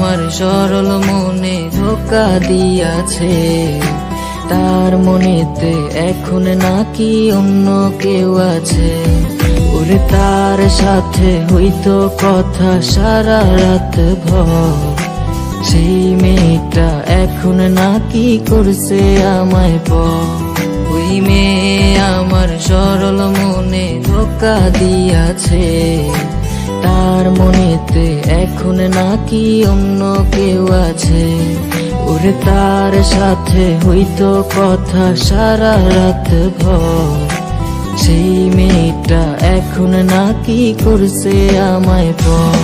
আমার সরল মনে ধোকা দিয়াছে, তার মনেতে এখন নাকি অন্য কেউ আছে। ওরে তার সাথে হইতো কথা সারা রাত ভর, সেই মেয়েটা এখন নাকি করছে আমায় পর। ওই মেয়ে আমার সরল মনে ধোকা দিয়াছে, তার মনেতে এখন নাকি অন্য কেউ আছে। ওরে তার সাথে হইতো কথা সারা রাত ভর, সেই মেয়েটা এখন নাকি করছে আমায় পর।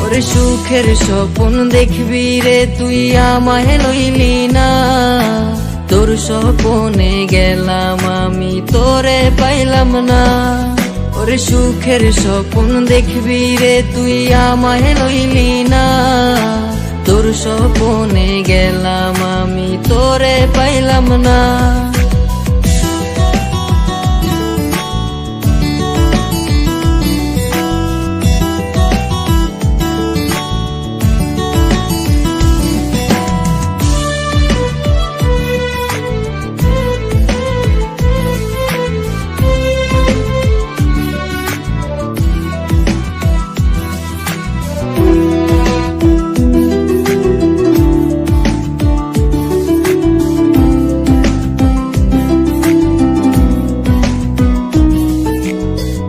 ওরে সুখের স্বপ্ন দেখবি রে তুই আমায় লইলি না, তোর স্বপ্নে গেলাম আমি তোরে পাইলাম না। ওরে সুখের স্বপ্ন দেখবি রে তুই আমায় লইলি না, তোর স্বপ্নে গেলাম আমি তোরে পাইলাম না।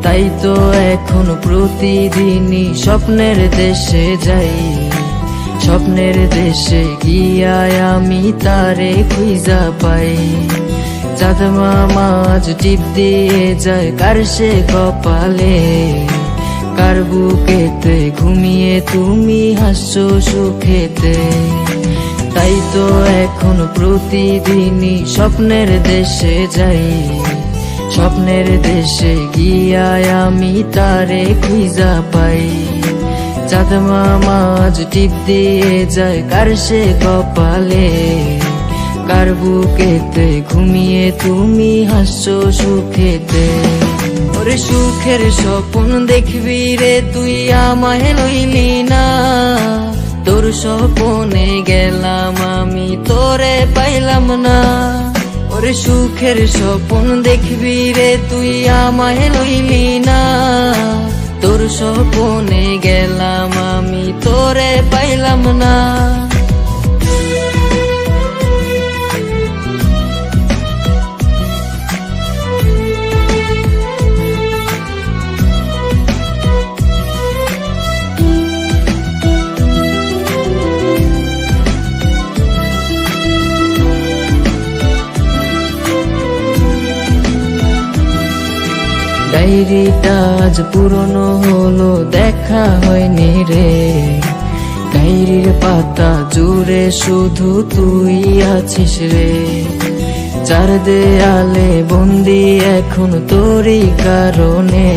তাই তো এখন প্রতিদিনই স্বপ্নের দেশে যাই, স্বপ্নের দেশে গিয়ায় আমি তারে খুঁজা পাই। চাঁদ মামা আজ টিপ দিয়ে যায় কার সে কপালে, কার বুকেতে ঘুমিয়ে তুমি হাসছো সুখেতে। তাই তো এখন প্রতিদিনই স্বপ্নের দেশে যাই, স্বপ্নের দেশে গিয়ায় আমি তারে খুঁজা পাই। চাঁদ মামা আজ টিপ দিয়ে যায় কার সে কপালে, কার বুকেতে ঘুমিয়ে তুমি হাসছো সুখেতে। ওরে সুখের স্বপ্ন দেখবি রে তুই আমায় লইলি না, তোর স্বপ্নে গেলাম আমি তোরে পাইলাম না। ওরে সুখের স্বপ্ন দেখবি রে তুই আমায় লইলি না, তোর স্বপ্নে গেলাম আমি তোরে পাইলাম না। ডায়েরিটা আজ পুরনো হলো দেখা হয়নি রে, ডায়েরির পাতা জুড়ে শুধু তুই আছিস রে। চার দেয়ালে বন্দি এখন তোরই কারণে,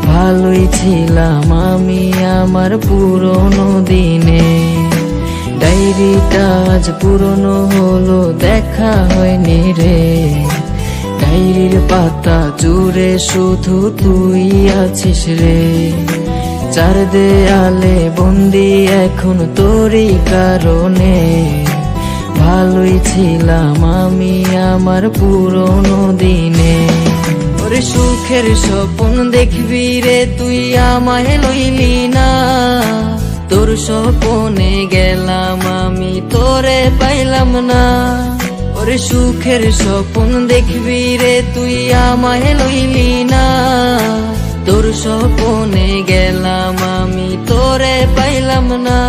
ভালোই ছিলাম আমি আমার পুরনো দিনে। ডায়েরিটা আজ পুরনো হলো দেখা হয়নি রে, ডায়েরির পাতা জুড়ে শুধু তুই আছিস রে। চার দেয়ালে বন্দি এখন তোরই কারণে, ভালোই ছিলাম আমি আমার পুরনো দিনে। ওরে সুখের স্বপ্ন দেখবি রে তুই আমায় লইলি না, তোর স্বপ্নে গেলাম আমি তোরে পাইলাম না। ওরে সুখের স্বপ্ন দেখবি রে তুই আমায় লইলি না, তোর স্বপ্নে গেলাম আমি তোরে পাইলাম না।